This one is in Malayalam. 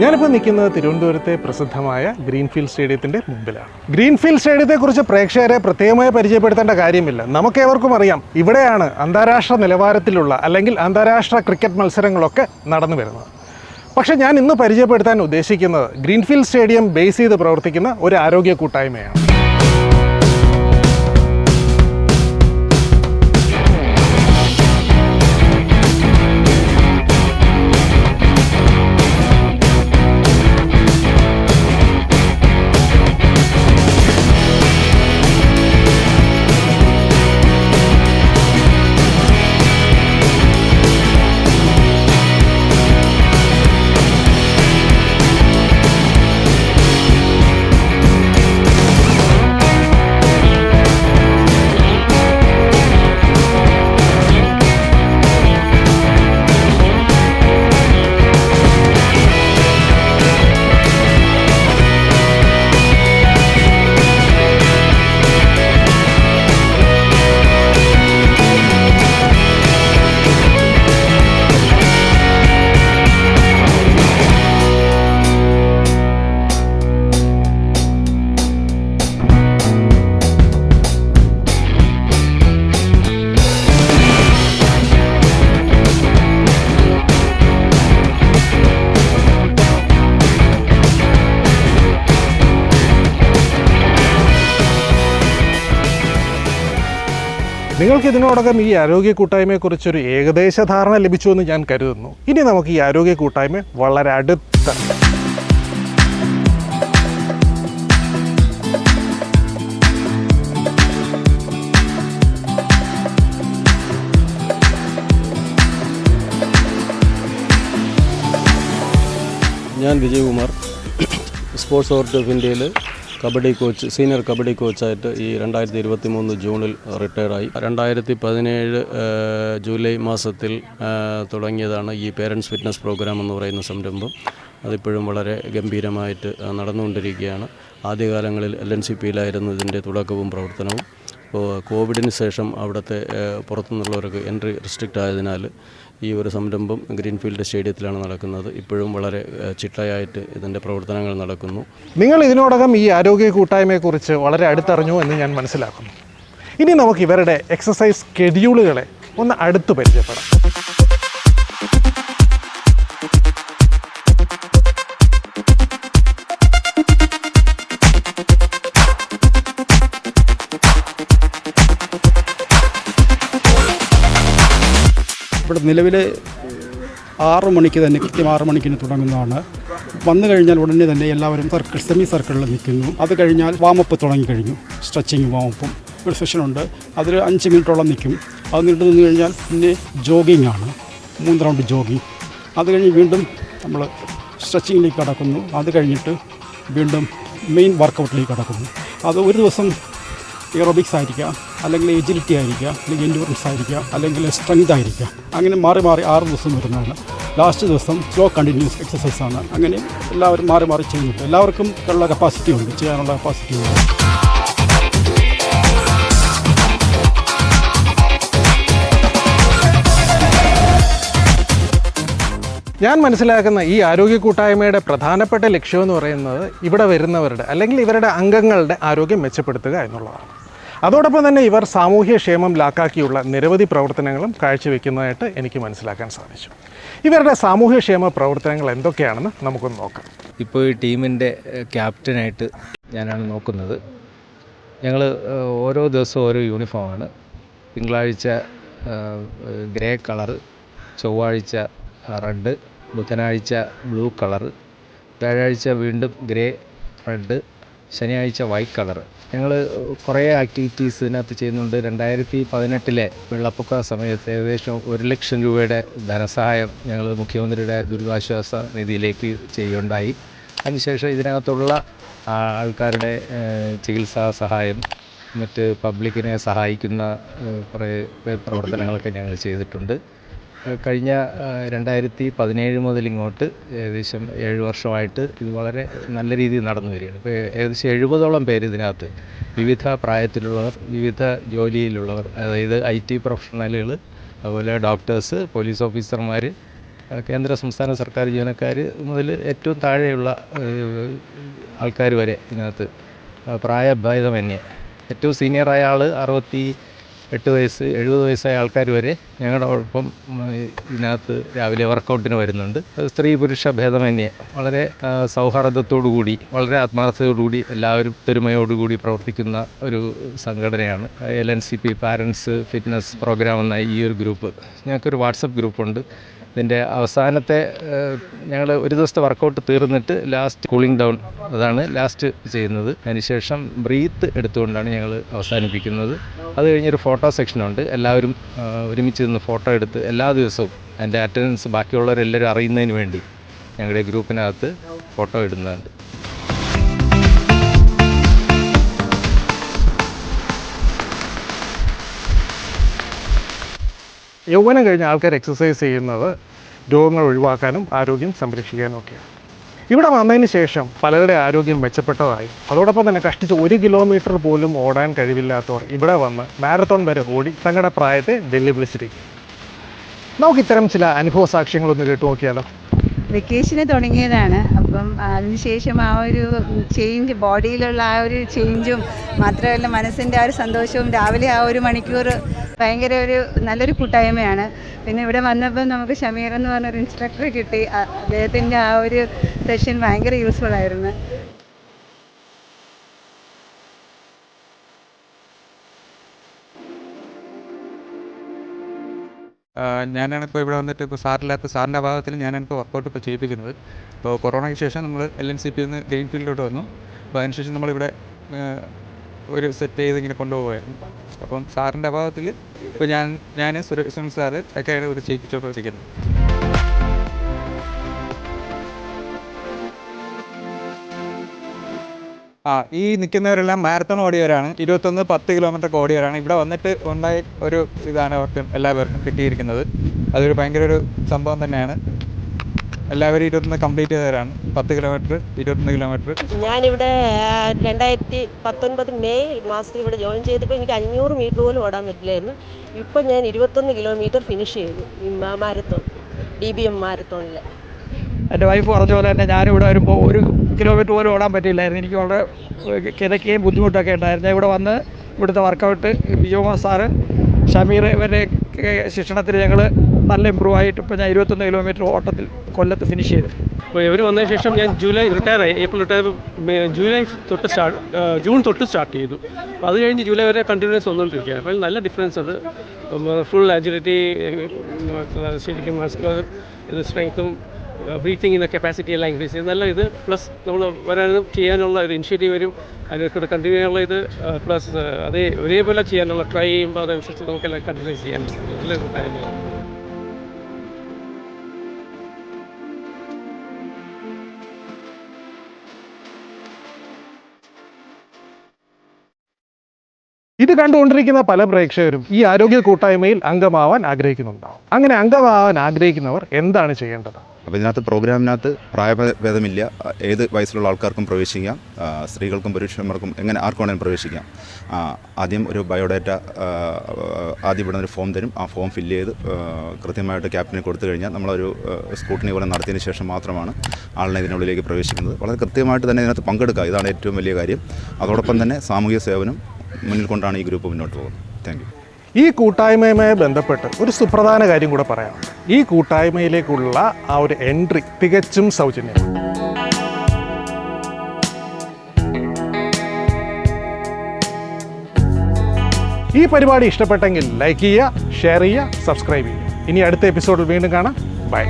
ഞാനിപ്പോൾ നിൽക്കുന്നത് തിരുവനന്തപുരത്തെ പ്രസിദ്ധമായ ഗ്രീൻഫീൽഡ് സ്റ്റേഡിയത്തിൻ്റെ മുമ്പിലാണ്. ഗ്രീൻഫീൽഡ് സ്റ്റേഡിയത്തെക്കുറിച്ച് പ്രേക്ഷകരെ പ്രത്യേകമായി പരിചയപ്പെടുത്തേണ്ട കാര്യമില്ല. നമുക്കേവർക്കും അറിയാം, ഇവിടെയാണ് അന്താരാഷ്ട്ര നിലവാരത്തിലുള്ള അല്ലെങ്കിൽ അന്താരാഷ്ട്ര ക്രിക്കറ്റ് മത്സരങ്ങളൊക്കെ നടന്നു വരുന്നത്. പക്ഷേ ഞാൻ ഇന്ന് പരിചയപ്പെടുത്താൻ ഉദ്ദേശിക്കുന്നത് ഗ്രീൻഫീൽഡ് സ്റ്റേഡിയം ബേസ് ചെയ്ത് പ്രവർത്തിക്കുന്ന ഒരു ആരോഗ്യ കൂട്ടായ്മയാണ്. നിങ്ങൾക്ക് ഇതിനോടകം ഈ ആരോഗ്യ കൂട്ടായ്മയെക്കുറിച്ചൊരു ഏകദേശ ധാരണ ലഭിച്ചുവെന്ന് ഞാൻ കരുതുന്നു. ഇനി നമുക്ക് ഈ ആരോഗ്യ കൂട്ടായ്മ വളരെ അടുത്ത ഞാൻ വിജയകുമാർ, സ്പോർട്സ് അതോറിറ്റി ഓഫ് ഇന്ത്യയിൽ കബഡി കോച്ച്, സീനിയർ കബഡി കോച്ചായിട്ട് ഈ 2023 ജൂണിൽ റിട്ടയറായി. 2017 ജൂലൈ മാസത്തിൽ തുടങ്ങിയതാണ് ഈ പേരൻറ്റ്സ് ഫിറ്റ്നസ് പ്രോഗ്രാം എന്ന് പറയുന്ന സംരംഭം. അതിപ്പോഴും വളരെ ഗംഭീരമായിട്ട് നടന്നുകൊണ്ടിരിക്കുകയാണ്. ആദ്യകാലങ്ങളിൽ LNCPയിലായിരുന്നു ഇതിൻ്റെ തുടക്കവും പ്രവർത്തനവും. ഇപ്പോൾ കോവിഡിന് ശേഷം അവിടുത്തെ പുറത്തുനിന്നുള്ളവർക്ക് എൻട്രി റെസ്ട്രിക്റ്റ് ആയതിനാൽ ഈ ഒരു സംരംഭം ഗ്രീൻഫീൽഡ് സ്റ്റേഡിയത്തിലാണ് നടക്കുന്നത്. ഇപ്പോഴും വളരെ ചിട്ടയായിട്ട് ഇതിൻ്റെ പ്രവർത്തനങ്ങൾ നടക്കുന്നു. നിങ്ങൾ ഇതിനോടകം ഈ ആരോഗ്യ കൂട്ടായ്മയെക്കുറിച്ച് വളരെ അടുത്തറിഞ്ഞു എന്ന് ഞാൻ മനസ്സിലാക്കുന്നു. ഇനി നമുക്ക് ഇവരുടെ എക്സസൈസ് സ്കെഡ്യൂളുകളെ ഒന്ന് അടുത്ത് പരിചയപ്പെടാം. ഇവിടെ നിലവിൽ 6 മണിക്ക് തന്നെ, കൃത്യം 6 മണിക്കിന് തുടങ്ങുന്നതാണ്. വന്നു കഴിഞ്ഞാൽ ഉടനെ തന്നെ എല്ലാവരും സെമി സർക്കിളിൽ നിൽക്കുന്നു. അത് കഴിഞ്ഞാൽ വാമപ്പ് തുടങ്ങിക്കഴിഞ്ഞു. സ്ട്രെച്ചിങ് വാമപ്പും ഒരു സെഷനുണ്ട്. അതിൽ 5 മിനിറ്റോളം നിൽക്കും. അത് നീണ്ടു നിന്ന് കഴിഞ്ഞാൽ പിന്നെ ജോഗിങ് ആണ്, 3 റൗണ്ട് ജോഗിങ്. അത് കഴിഞ്ഞ് വീണ്ടും നമ്മൾ സ്ട്രെച്ചിങ്ങിലേക്ക് കടക്കുന്നു. അത് കഴിഞ്ഞിട്ട് വീണ്ടും മെയിൻ വർക്കൗട്ടിലേക്ക് കടക്കുന്നു. അത് ഒരു ദിവസം എയറോബിക്സ് ആയിരിക്കാം, അല്ലെങ്കിൽ എജിലിറ്റി ആയിരിക്കാം, അല്ലെങ്കിൽ എൻഡ്യൂറൻസ് ആയിരിക്കാം, അല്ലെങ്കിൽ സ്ട്രെങ്ത് ആയിരിക്കാം. അങ്ങനെ മാറി മാറി 6 ദിവസം വരുന്നതാണ്. ലാസ്റ്റ് ദിവസം സ്ലോ കണ്ടിന്യൂസ് എക്സസൈസാണ്. അങ്ങനെ എല്ലാവരും മാറി മാറി ചെയ്യുന്നുണ്ട്. എല്ലാവർക്കും ഉള്ള കപ്പാസിറ്റി ഉണ്ട്, ചെയ്യാനുള്ള കപ്പാസിറ്റി ഉണ്ട്. ഞാൻ മനസ്സിലാക്കുന്ന ഈ ആരോഗ്യ കൂട്ടായ്മയുടെ പ്രധാനപ്പെട്ട ലക്ഷ്യമെന്ന് പറയുന്നത് ഇവിടെ വരുന്നവരുടെ അല്ലെങ്കിൽ ഇവരുടെ അംഗങ്ങളുടെ ആരോഗ്യം മെച്ചപ്പെടുത്തുക എന്നുള്ളതാണ്. അതോടൊപ്പം തന്നെ ഇവർ സാമൂഹ്യക്ഷേമം ലാക്കാക്കിയുള്ള നിരവധി പ്രവർത്തനങ്ങളും കാഴ്ചവെക്കുന്നതായിട്ട് എനിക്ക് മനസ്സിലാക്കാൻ സാധിച്ചു. ഇവരുടെ സാമൂഹ്യക്ഷേമ പ്രവർത്തനങ്ങൾ എന്തൊക്കെയാണെന്ന് നമുക്കൊന്ന് നോക്കാം. ഇപ്പോൾ ഈ ടീമിൻ്റെ ക്യാപ്റ്റനായിട്ട് ഞാനാണ് നോക്കുന്നത്. ഞങ്ങൾ ഓരോ ദിവസവും ഓരോ യൂണിഫോമാണ്. തിങ്കളാഴ്ച ഗ്രേ കളറ്, ചൊവ്വാഴ്ച റെഡ്, ബുധനാഴ്ച ബ്ലൂ കളറ്, വ്യാഴാഴ്ച വീണ്ടും ഗ്രേ റെഡ്, ശനിയാഴ്ച വൈറ്റ് കളറ്. ഞങ്ങൾ കുറേ ആക്ടിവിറ്റീസ് ഇതിനകത്ത് ചെയ്യുന്നുണ്ട്. 2018 വെള്ളപ്പൊക്ക സമയത്ത് ഏകദേശം 1 ലക്ഷം രൂപയുടെ ധനസഹായം ഞങ്ങൾ മുഖ്യമന്ത്രിയുടെ ദുരിതാശ്വാസ നിധിയിലേക്ക് ചെയ്യുകയുണ്ടായി. അതിനുശേഷം ഇതിനകത്തുള്ള ആൾക്കാരുടെ ചികിത്സാ സഹായം, മറ്റ് പബ്ലിക്കിനെ സഹായിക്കുന്ന കുറേ പ്രവർത്തനങ്ങളൊക്കെ ഞങ്ങൾ ചെയ്തിട്ടുണ്ട്. കഴിഞ്ഞ 2017 മുതൽ ഇങ്ങോട്ട് ഏകദേശം 7 വർഷമായിട്ട് ഇത് വളരെ നല്ല രീതിയിൽ നടന്നു വരികയാണ്. ഇപ്പോൾ ഏകദേശം 70ഓളം പേര് ഇതിനകത്ത്, വിവിധ പ്രായത്തിലുള്ളവർ, വിവിധ ജോലിയിലുള്ളവർ, അതായത് IT പ്രൊഫഷണലുകൾ, അതുപോലെ ഡോക്ടേഴ്സ്, പോലീസ് ഓഫീസർമാർ, കേന്ദ്ര സംസ്ഥാന സർക്കാർ ജീവനക്കാർ മുതൽ ഏറ്റവും താഴെയുള്ള ആൾക്കാർ വരെ ഇതിനകത്ത് പ്രായഭേദമന്യേ ഏറ്റവും സീനിയറായ ആൾ 68 വയസ്സ് 70 വയസ്സായ ആൾക്കാർ വരെ ഞങ്ങളോടൊപ്പം ഇതിനകത്ത് രാവിലെ വർക്കൗട്ടിന് വരുന്നുണ്ട്. സ്ത്രീ പുരുഷ ഭേദമന്യേ വളരെ സൗഹാർദ്ദത്തോടു കൂടി വളരെ ആത്മാർത്ഥതയോടുകൂടി എല്ലാവരും പെരുമയോടുകൂടി പ്രവർത്തിക്കുന്ന ഒരു സംഘടനയാണ് LNCP പാരൻസ് ഫിറ്റ്നസ് പ്രോഗ്രാം എന്ന ഈ ഒരു ഗ്രൂപ്പ്. ഞങ്ങൾക്കൊരു വാട്സപ്പ് ഗ്രൂപ്പുണ്ട്. ഇതിൻ്റെ അവസാനത്തെ ഞങ്ങൾ ഒരു ദിവസത്തെ വർക്കൗട്ട് തീർന്നിട്ട് ലാസ്റ്റ് കൂളിംഗ് ഡൗൺ അതാണ് ലാസ്റ്റ് ചെയ്യുന്നത്. അതിനുശേഷം ബ്രീത്ത് എടുത്തുകൊണ്ടാണ് ഞങ്ങൾ അവസാനിപ്പിക്കുന്നത്. അത് കഴിഞ്ഞൊരു ഫോട്ടോ സെക്ഷനുണ്ട്. എല്ലാവരും ഒരുമിച്ച് നിന്ന് ഫോട്ടോ എടുത്ത് എല്ലാ ദിവസവും അതിൻ്റെ അറ്റൻഡൻസ് ബാക്കിയുള്ളവരെല്ലാവരും അറിയുന്നതിന് വേണ്ടി ഞങ്ങളുടെ ഗ്രൂപ്പിനകത്ത് ഫോട്ടോ ഇടുന്നുണ്ട്. യൗവനം കഴിഞ്ഞ ആൾക്കാർ എക്സസൈസ് ചെയ്യുന്നത് രോഗങ്ങൾ ഒഴിവാക്കാനും ആരോഗ്യം സംരക്ഷിക്കാനും ഒക്കെയാണ്. ഇവിടെ വന്നതിന് ശേഷം പലരുടെ ആരോഗ്യം മെച്ചപ്പെട്ടതായി. അതോടൊപ്പം തന്നെ കഷ്ടിച്ച് 1 കിലോമീറ്റർ പോലും ഓടാൻ കഴിവില്ലാത്തവർ ഇവിടെ വന്ന് മാരത്തോൺ വരെ ഓടി തങ്ങളുടെ പ്രായത്തെ വെല്ലുവിളിച്ചിരിക്കും. നമുക്ക് ഇത്തരം ചില അനുഭവ സാക്ഷ്യങ്ങളൊന്ന് കേട്ടു നോക്കിയാലോ. വെക്കേഷന് തുടങ്ങിയതാണ്. അപ്പം അതിനുശേഷം ആ ഒരു ചേഞ്ച്, ബോഡിയിലുള്ള ആ ഒരു ചേഞ്ചും മാത്രമല്ല മനസ്സിൻ്റെ ആ ഒരു സന്തോഷവും, രാവിലെ ആ 1 മണിക്കൂർ ഭയങ്കര ഒരു നല്ലൊരു കൂട്ടായ്മയാണ്. പിന്നെ ഇവിടെ വന്നപ്പോൾ നമുക്ക് ഷമീർ എന്ന് പറഞ്ഞൊരു ഇൻസ്ട്രക്ടറെ കിട്ടി. അദ്ദേഹത്തിൻ്റെ ആ ഒരു സെഷൻ ഭയങ്കര യൂസ്ഫുൾ ആയിരുന്നു. ഞാനാണിപ്പോൾ ഇവിടെ വന്നിട്ട് ഇപ്പോൾ സാറിൻ്റെ അഭാവത്തിൽ ഞാനാണിപ്പോൾ വർക്കൗട്ട് ഇപ്പോൾ ചെയ്യിപ്പിക്കുന്നത്. ഇപ്പോൾ കൊറോണയ്ക്ക് ശേഷം നമ്മൾ LNCP നിന്ന് ഗ്രീൻഫീൽഡിലോട്ട് വന്നു. അപ്പോൾ അതിനുശേഷം നമ്മളിവിടെ ഒരു സെറ്റ് ചെയ്ത് ഇങ്ങനെ കൊണ്ടുപോകുമായിരുന്നു. അപ്പം സാറിൻ്റെ അഭാവത്തിൽ ഇപ്പോൾ ഞാൻ സുരേഷ് സാറ് ഒക്കെയാണ് ഒരു ചെയ്യിപ്പിച്ചുകൊണ്ടിരിക്കുന്നത്. ഈ നിൽക്കുന്നവരെല്ലാം മാരത്തോൺ ഓടിയവരാണ്. 10 കിലോമീറ്റർ ഓടിയവരാണ്. ഇവിടെ വന്നിട്ട് ഉണ്ടായ ഒരു ഇതാണ് അവർക്ക് എല്ലാവർക്കും കിട്ടിയിരിക്കുന്നത്. അതൊരു ഭയങ്കര ഒരു സംഭവം തന്നെയാണ്. എല്ലാവരും 21 കംപ്ലീറ്റ് ചെയ്തവരാണ്. 10 കിലോമീറ്റർ 21 കിലോമീറ്റർ. ഞാനിവിടെ 2019 മെയ് മാസത്തിൽ ഇവിടെ ജോയിൻ ചെയ്തപ്പോൾ എനിക്ക് 500 മീറ്റർ പോലും ഓടാൻ പറ്റില്ലായിരുന്നു. ഇപ്പം ഞാൻ 21 കിലോമീറ്റർ ഫിനിഷ് ചെയ്തു ഈ മാരത്തോൺ, DBM മാരത്തോണിൽ. എൻ്റെ വൈഫ് പറഞ്ഞ പോലെ തന്നെ ഞാനിവിടെ വരുമ്പോൾ 1 കിലോമീറ്റർ പോലും ഓടാൻ പറ്റിയില്ലായിരുന്നു. എനിക്ക് വളരെ കിതക്കുകയും ബുദ്ധിമുട്ടൊക്കെ ഉണ്ടായിരുന്നു. ഇവിടെ വന്ന് ഇവിടുത്തെ വർക്കൗട്ട് വിജയകുമാർ സാറ്, ഷമീർ ഇവരുടെ ശിക്ഷണത്തിൽ ഞങ്ങൾ നല്ല ഇമ്പ്രൂവ് ആയിട്ട് ഇപ്പോൾ ഞാൻ 21 കിലോമീറ്റർ ഓട്ടത്തിൽ കൊല്ലത്ത് ഫിനിഷ് ചെയ്തു. അപ്പോൾ ഇവർ വന്നതിന് ശേഷം ഞാൻ ഏപ്രിൽ റിട്ടയർ ജൂൺ തൊട്ട് സ്റ്റാർട്ട് ചെയ്തു. അപ്പോൾ അത് കഴിഞ്ഞ് ജൂലൈ വരെ കണ്ടിന്യൂസ് വന്നുകൊണ്ടിരിക്കുകയാണ്. അപ്പോൾ നല്ല ഡിഫറൻസ് ഉണ്ട്. ഫുൾ അജിലിറ്റി, ശരിക്കും മസ്കുലർ സ്ട്രെങ്ത്തും ബ്രീത്തിങ്ങിൻ്റെ കപ്പാസിറ്റി എല്ലാം ഇൻക്രീസ് ചെയ്ത് നല്ല ഇത്. പ്ലസ് നമ്മൾ വരാനും ചെയ്യാനുള്ള ഒരു ഇനിഷ്യേറ്റീവ് വരും, അതിനൊക്കെ കണ്ടിന്യൂ ചെയ്യാനുള്ള ഇത്, പ്ലസ് ഒരേപോലെ ചെയ്യാനുള്ള ട്രൈ ചെയ്യുമ്പോൾ അതനുസരിച്ച് നമുക്കെല്ലാം കണ്ടിന്യൂ ചെയ്യാൻ നല്ലൊരു കാര്യമാണ്. ഇത് കണ്ടുകൊണ്ടിരിക്കുന്ന പല പ്രേക്ഷകരും ഈ ആരോഗ്യ കൂട്ടായ്മയിൽ അംഗമാവാൻ ആഗ്രഹിക്കുന്നുണ്ടാവും. അങ്ങനെ അംഗമാവാൻ ആഗ്രഹിക്കുന്നവർ എന്താണ് ചെയ്യേണ്ടത്? അപ്പോൾ ഇതിനകത്ത് പ്രോഗ്രാമിനകത്ത് പ്രായഭേദമില്ല, ഏത് വയസ്സിലുള്ള ആൾക്കാർക്കും പ്രവേശിക്കാം. സ്ത്രീകൾക്കും പുരുഷന്മാർക്കും എങ്ങനെ ആർക്കും വേണമെങ്കിലും പ്രവേശിക്കാം. ആദ്യം ഒരു ബയോഡാറ്റ ആദ്യം ഇവിടെ ഒരു ഫോം തരും. ആ ഫോം ഫില്ല് ചെയ്ത് കൃത്യമായിട്ട് ക്യാപ്റ്റന് കൊടുത്തു കഴിഞ്ഞാൽ നമ്മളൊരു സ്കൂട്ടിനി പോലെ നടത്തിയതിന് ശേഷം മാത്രമാണ് ആളിനെ ഇതിനുള്ളിലേക്ക് പ്രവേശിക്കുന്നത്. വളരെ കൃത്യമായിട്ട് തന്നെ ഇതിനകത്ത് പങ്കെടുക്കുക, ഇതാണ് ഏറ്റവും വലിയ കാര്യം. അതോടൊപ്പം തന്നെ സാമൂഹിക സേവനം മുന്നിൽ കൊണ്ടാണ് ഈ ഗ്രൂപ്പ് മുന്നോട്ട് പോകുന്നത്. Thank you. ഈ കൂട്ടായ്മയുമായി ബന്ധപ്പെട്ട് ഒരു സുപ്രധാന കാര്യം കൂടെ പറയാം. ഈ കൂട്ടായ്മയിലേക്കുള്ള ആ ഒരു എൻട്രി തികച്ചും സൗജന്യം. ഈ പരിപാടി ഇഷ്ടപ്പെട്ടെങ്കിൽ ലൈക്ക് ചെയ്യുക, ഷെയർ ചെയ്യുക, സബ്സ്ക്രൈബ് ചെയ്യുക. ഇനി അടുത്ത എപ്പിസോഡിൽ വീണ്ടും കാണാം. ബൈ.